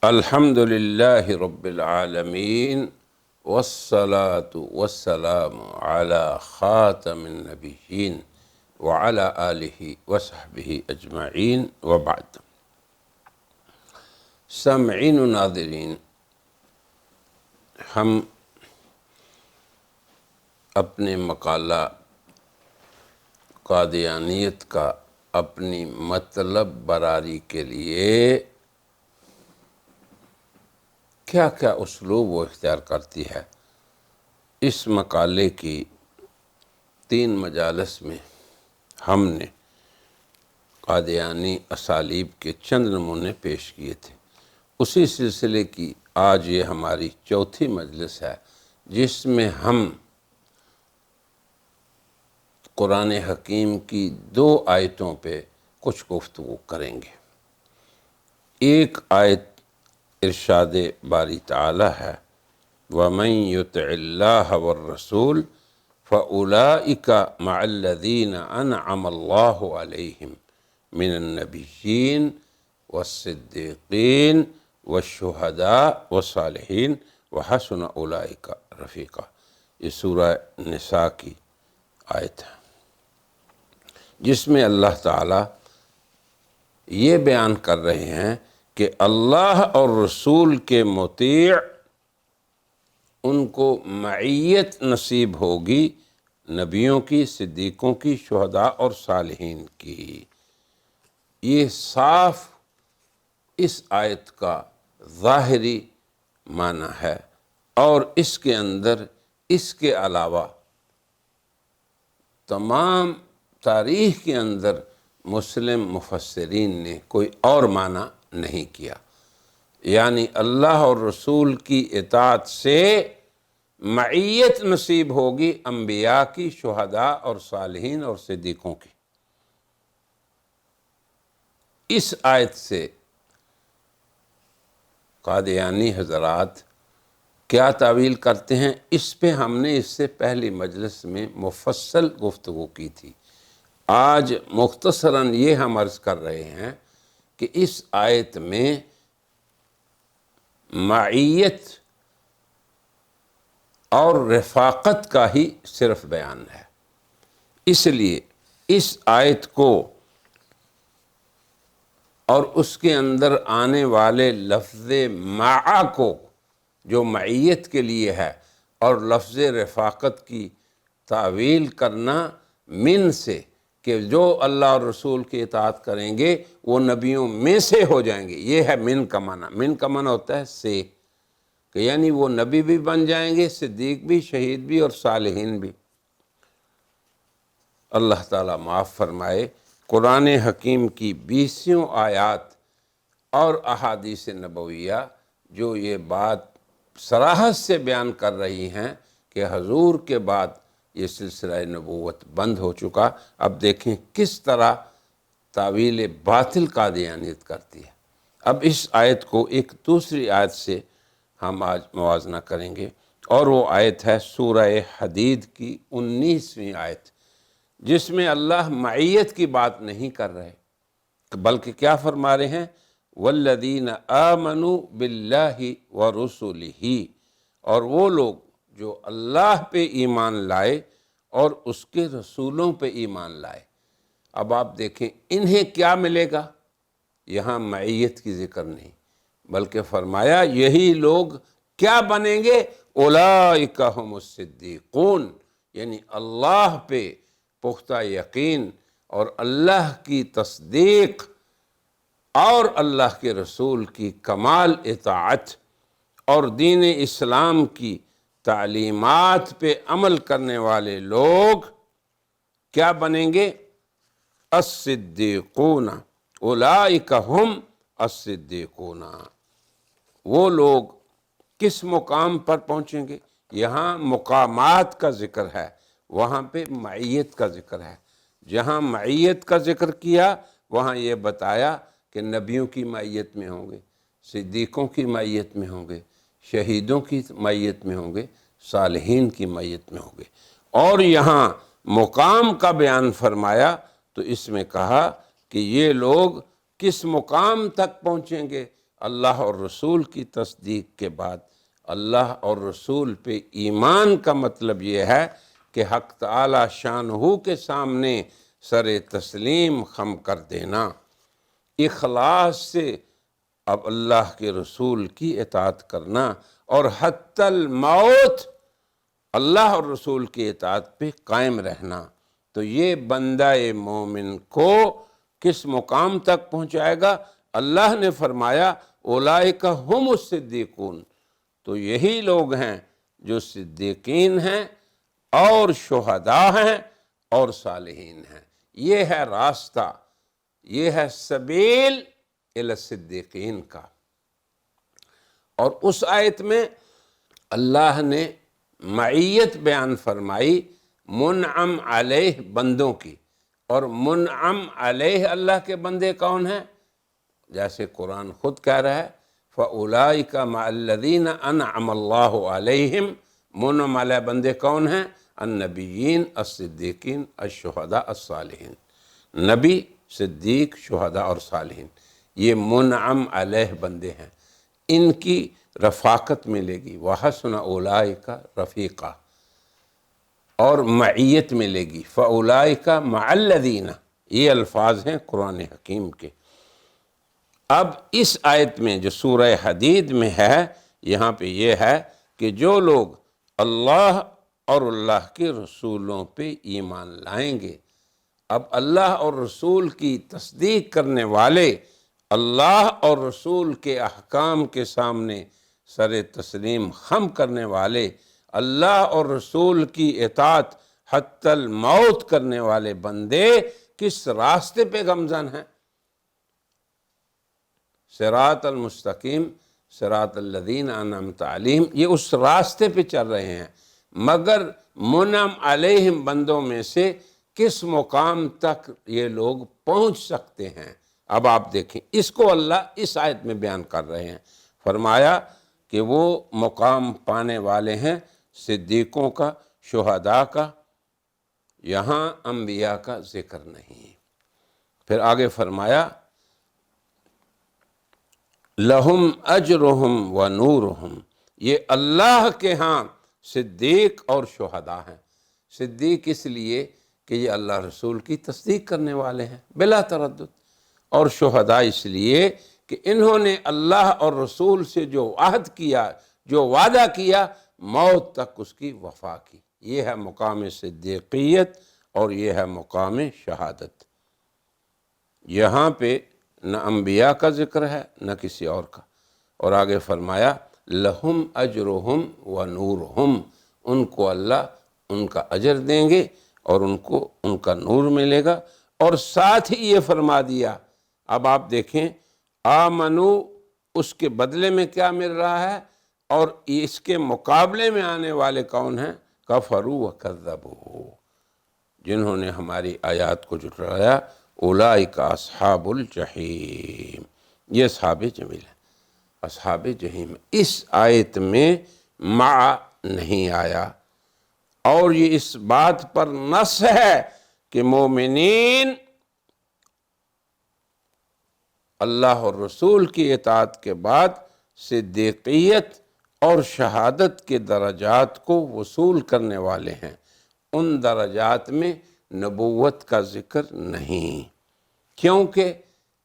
الحمد للہ رب العالمین والصلاة والسلام علی خاتم النبیین وعلی آلہ وصحبہ اجمعین وبعد۔ سامعین و ناظرین، ہم اپنے مقالہ قادیانیت کا اپنی مطلب براری کے لیے کیا کیا اسلوب وہ اختیار کرتی ہے، اس مقالے کی 3 مجالس میں ہم نے قادیانی اسالیب کے چند نمونے پیش کیے تھے۔ اسی سلسلے کی آج یہ ہماری 4تھی مجلس ہے، جس میں ہم قرآن حکیم کی 2 آیتوں پہ کچھ گفتگو کریں گے۔ ایک آیت ارشاد باری تعالی ہے، وَمَن يُطِعِ اللَّهَ وَالرَّسُولَ فَأُولَئِكَ مَعَ الَّذِينَ أَنْعَمَ اللَّهُ عَلَيْهِمْ مِنَ النَّبِيِّينَ وَالصِّدِّيقِينَ وَالشُّهَدَاءِ وَالصَّالِحِينَ وَحَسُنَ أُولَئِكَ رَفِيقًا۔ یہ سورہ نساء کی آیت ہے، جس میں اللہ تعالیٰ یہ بیان کر رہے ہیں کہ اللہ اور رسول کے مطیع ان کو معیت نصیب ہوگی نبیوں کی، صدیقوں کی، شہداء اور صالحین کی۔ یہ صاف اس آیت کا ظاہری معنی ہے، اور اس کے اندر اس کے علاوہ تمام تاریخ کے اندر مسلم مفسرین نے کوئی اور معنی نہیں کیا، یعنی اللہ اور رسول کی اطاعت سے معیت نصیب ہوگی انبیاء کی، شہداء اور صالحین اور صدیقوں کی۔ اس آیت سے قادیانی حضرات کیا تعویل کرتے ہیں، اس پہ ہم نے اس سے پہلی مجلس میں مفصل گفتگو کی تھی۔ آج مختصراً یہ ہم عرض کر رہے ہیں کہ اس آیت میں معیت اور رفاقت کا ہی صرف بیان ہے، اس لیے اس آیت کو اور اس کے اندر آنے والے لفظ مع کو، جو معیت کے لیے ہے، اور لفظ رفاقت کی تعویل کرنا من سے، کہ جو اللہ اور رسول کی اطاعت کریں گے وہ نبیوں میں سے ہو جائیں گے، یہ ہے من کا معنی۔ من کا معنی ہوتا ہے سے، کہ یعنی وہ نبی بھی بن جائیں گے، صدیق بھی، شہید بھی اور صالحین بھی۔ اللہ تعالیٰ معاف فرمائے، قرآن حکیم کی 20 آیات اور احادیث نبویہ جو یہ بات صراحت سے بیان کر رہی ہیں کہ حضور کے بعد یہ سلسلہ نبوت بند ہو چکا۔ اب دیکھیں کس طرح تعویل باطل قادیانیت کرتی ہے۔ اب اس آیت کو ایک دوسری آیت سے ہم آج موازنہ کریں گے، اور وہ آیت ہے سورہ حدید کی 19ویں آیت، جس میں اللہ معیت کی بات نہیں کر رہے، بلکہ کیا فرما رہے ہیں، والذین آمنوا باللہ ورسلہ، اور وہ لوگ جو اللہ پہ ایمان لائے اور اس کے رسولوں پہ ایمان لائے۔ اب آپ دیکھیں انہیں کیا ملے گا، یہاں معیت کی ذکر نہیں، بلکہ فرمایا یہی لوگ کیا بنیں گے، اولئک ہم الصدیقون، یعنی اللہ پہ پختہ یقین اور اللہ کی تصدیق اور اللہ کے رسول کی کمال اطاعت اور دین اسلام کی تعلیمات پہ عمل کرنے والے لوگ کیا بنیں گے، الصدیقون، اولئک ہم الصدیقون۔ وہ لوگ کس مقام پر پہنچیں گے، یہاں مقامات کا ذکر ہے، وہاں پہ معیت کا ذکر ہے۔ جہاں معیت کا ذکر کیا وہاں یہ بتایا کہ نبیوں کی معیت میں ہوں گے، صدیقوں کی معیت میں ہوں گے، شہیدوں کی معیت میں ہوں گے، صالحین کی معیت میں ہوں گے۔ اور یہاں مقام کا بیان فرمایا تو اس میں کہا کہ یہ لوگ کس مقام تک پہنچیں گے، اللہ اور رسول کی تصدیق کے بعد اللہ اور رسول پہ ایمان کا مطلب یہ ہے کہ حق تعالی شانہ کے سامنے سر تسلیم خم کر دینا، اخلاص سے اب اللہ کے رسول کی اطاعت کرنا، اور حتی الموت اللہ اور رسول کی اطاعت پہ قائم رہنا۔ تو یہ بندہ مومن کو کس مقام تک پہنچائے گا؟ اللہ نے فرمایا اولئک ہم الصدیقون، تو یہی لوگ ہیں جو صدیقین ہیں اور شہداء ہیں اور صالحین ہیں۔ یہ ہے راستہ، یہ ہے سبیل الی الصدیقین کا۔ اور اس آیت میں اللہ نے معیت بیان فرمائی منعم علیہ بندوں کی، اور منعم علیہ اللہ کے بندے کون ہیں؟ جیسے قرآن خود کہہ رہا ہے فَأُولَئِكَ مَعَ الَّذِينَ أَنْعَمَ اللَّهُ عَلَيْهِمْ، منعم علیہ بندے کون ہیں؟ النبیین، الصدیقین، الشہداء، الصالحین، نبی، صدیق، شہداء اور صالحین، یہ منعم علیہ بندے ہیں، ان کی رفاقت ملے گی، وَحَسُنَ أُولَئِكَ رفیقہ، اور معیت ملے گی، فَأُولَئِكَ مَعَ الَّذِينَ، یہ الفاظ ہیں قرآن حکیم کے۔ اب اس آیت میں جو سورہ حدید میں ہے، یہاں پہ یہ ہے کہ جو لوگ اللہ اور اللہ کے رسولوں پہ ایمان لائیں گے، اب اللہ اور رسول کی تصدیق کرنے والے اللہ اور رسول کے احکام کے سامنے سر تسلیم خم کرنے والے، اللہ اور رسول کی اطاعت حتی الموت کرنے والے بندے کس راستے پہ گامزن ہیں؟ صراط المستقیم، صراط الذین انعمت علیہم، یہ اس راستے پہ چل رہے ہیں، مگر منعم علیہم بندوں میں سے کس مقام تک یہ لوگ پہنچ سکتے ہیں؟ اب آپ دیکھیں، اس کو اللہ اس آیت میں بیان کر رہے ہیں۔ فرمایا کہ وہ مقام پانے والے ہیں صدیقوں کا، شہداء کا، یہاں انبیاء کا ذکر نہیں۔ پھر آگے فرمایا لہم اجرہم و نورہم، یہ اللہ کے ہاں صدیق اور شہداء ہیں۔ صدیق اس لیے کہ یہ اللہ رسول کی تصدیق کرنے والے ہیں بلا تردد، اور شہداء اس لیے کہ انہوں نے اللہ اور رسول سے جو عہد کیا، جو وعدہ کیا، موت تک اس کی وفا کی۔ یہ ہے مقام صدیقیت اور یہ ہے مقام شہادت۔ یہاں پہ نہ انبیاء کا ذکر ہے نہ کسی اور کا، اور آگے فرمایا لہم اجرہم و نورہم، ان کو اللہ ان کا اجر دیں گے اور ان کو ان کا نور ملے گا، اور ساتھ ہی یہ فرما دیا۔ اب آپ دیکھیں آمنو، اس کے بدلے میں کیا مل رہا ہے، اور اس کے مقابلے میں آنے والے کون ہیں؟ کفروا وکذبوا، جنہوں نے ہماری آیات کو جھٹلایا، اولئک اصحاب الجحیم، یہ اصحاب جمیل ہے، اصحاب جحیم۔ اس آیت میں مع نہیں آیا، اور یہ اس بات پر نص ہے کہ مومنین اللہ اور رسول کی اطاعت کے بعد صدیقیت اور شہادت کے درجات کو وصول کرنے والے ہیں۔ ان درجات میں نبوت کا ذکر نہیں، کیونکہ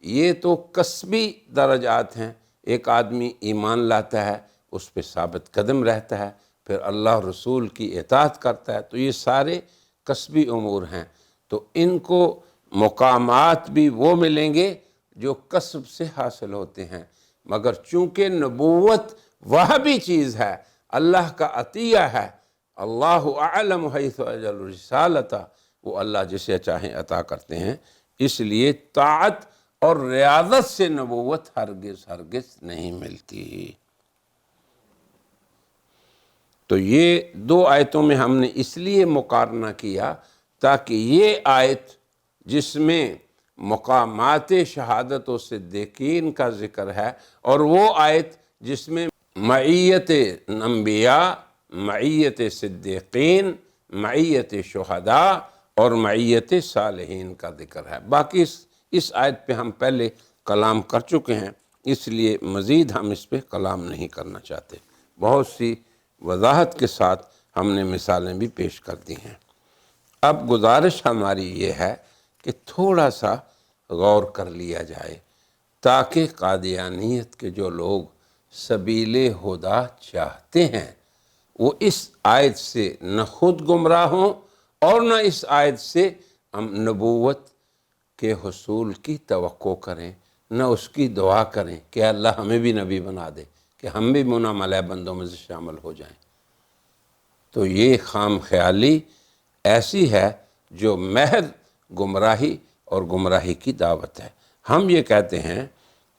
یہ تو کسبی درجات ہیں۔ ایک آدمی ایمان لاتا ہے، اس پہ ثابت قدم رہتا ہے، پھر اللہ رسول کی اطاعت کرتا ہے، تو یہ سارے کسبی امور ہیں، تو ان کو مقامات بھی وہ ملیں گے جو کسب سے حاصل ہوتے ہیں، مگر چونکہ نبوت وہ بھی چیز ہے، اللہ کا عطیہ ہے، اللہ اعلم حیث یجعل رسالتہ، وہ اللہ جسے چاہیں عطا کرتے ہیں، اس لیے طاعت اور ریاضت سے نبوت ہرگز نہیں ملتی۔ تو یہ دو آیتوں میں ہم نے اس لیے مقارنہ کیا تاکہ یہ آیت جس میں مقامات شہادت و صدیقین کا ذکر ہے، اور وہ آیت جس میں معیت انبیاء، معیت صدیقین، معیت شہداء اور معیت صالحین کا ذکر ہے۔ باقی اس آیت پہ ہم پہلے کلام کر چکے ہیں، اس لیے مزید ہم اس پہ کلام نہیں کرنا چاہتے۔ بہت سی وضاحت کے ساتھ ہم نے مثالیں بھی پیش کر دی ہیں۔ اب گزارش ہماری یہ ہے کہ تھوڑا سا غور کر لیا جائے تاکہ قادیانیت کے جو لوگ سبیل ہدیٰ چاہتے ہیں وہ اس آیت سے نہ خود گمراہ ہوں اور نہ اس آیت سے ہم نبوت کے حصول کی توقع کریں، نہ اس کی دعا کریں کہ اللہ ہمیں بھی نبی بنا دے کہ ہم بھی منعم علیہ بندوں میں سے شامل ہو جائیں۔ تو یہ خام خیالی ایسی ہے جو محض گمراہی اور گمراہی کی دعوت ہے۔ ہم یہ کہتے ہیں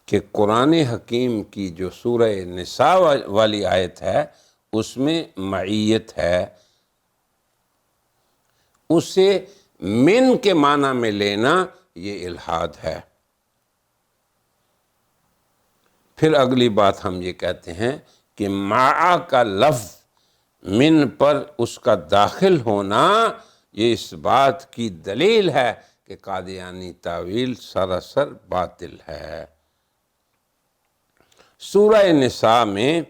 کہ قرآن حکیم کی جو سورہ نساء والی آیت ہے اس میں معیت ہے، اسے من کے معنی میں لینا یہ الحاد ہے۔ پھر اگلی بات ہم یہ کہتے ہیں کہ مع کا لفظ من پر اس کا داخل ہونا یہ اس بات کی دلیل ہے کہ قادیانی تاویل سراسر باطل ہے۔ سورہ نساء میں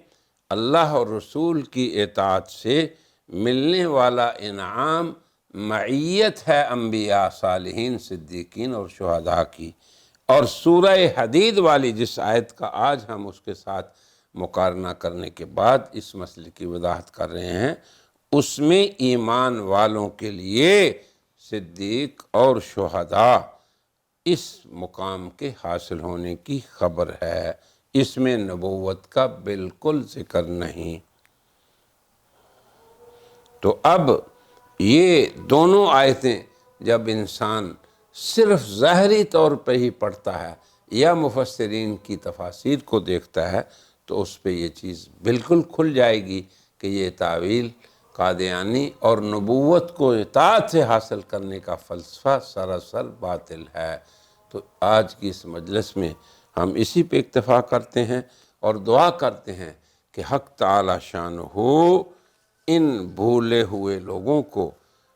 اللہ اور رسول کی اطاعت سے ملنے والا انعام معیت ہے انبیاء، صالحین، صدیقین اور شہداء کی، اور سورہ حدید والی جس آیت کا آج ہم اس کے ساتھ مقارنہ کرنے کے بعد اس مسئلے کی وضاحت کر رہے ہیں، اس میں ایمان والوں کے لیے صدیق اور شہداء اس مقام کے حاصل ہونے کی خبر ہے، اس میں نبوت کا بالکل ذکر نہیں۔ تو اب یہ دونوں آیتیں جب انسان صرف ظاہری طور پہ ہی پڑھتا ہے یا مفسرین کی تفاسیر کو دیکھتا ہے تو اس پہ یہ چیز بالکل کھل جائے گی کہ یہ تاویل قادیانی اور نبوت کو اطاعت سے حاصل کرنے کا فلسفہ سراسر باطل ہے۔ تو آج کی اس مجلس میں ہم اسی پہ اکتفا کرتے ہیں اور دعا کرتے ہیں کہ حق تعالی شانہ ان بھولے ہوئے لوگوں کو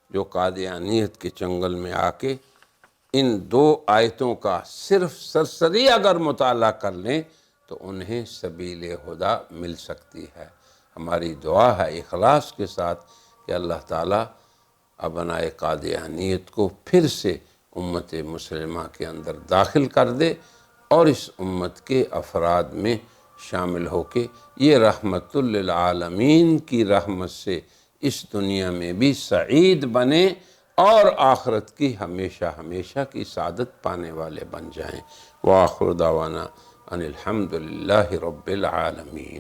جو قادیانیت کے چنگل میں آ کے ان دو آیتوں کا صرف سرسری اگر مطالعہ کر لیں تو انہیں سبیل ہدیٰ مل سکتی ہے۔ ہماری دعا ہے اخلاص کے ساتھ کہ اللہ تعالیٰ ابنائے قادیانیت کو پھر سے امت مسلمہ کے اندر داخل کر دے اور اس امت کے افراد میں شامل ہو کے یہ رحمت للعالمین کی رحمت سے اس دنیا میں بھی سعید بنے اور آخرت کی ہمیشہ ہمیشہ کی سعادت پانے والے بن جائیں۔ وآخر دعوانا ان الحمدللہ رب العالمین۔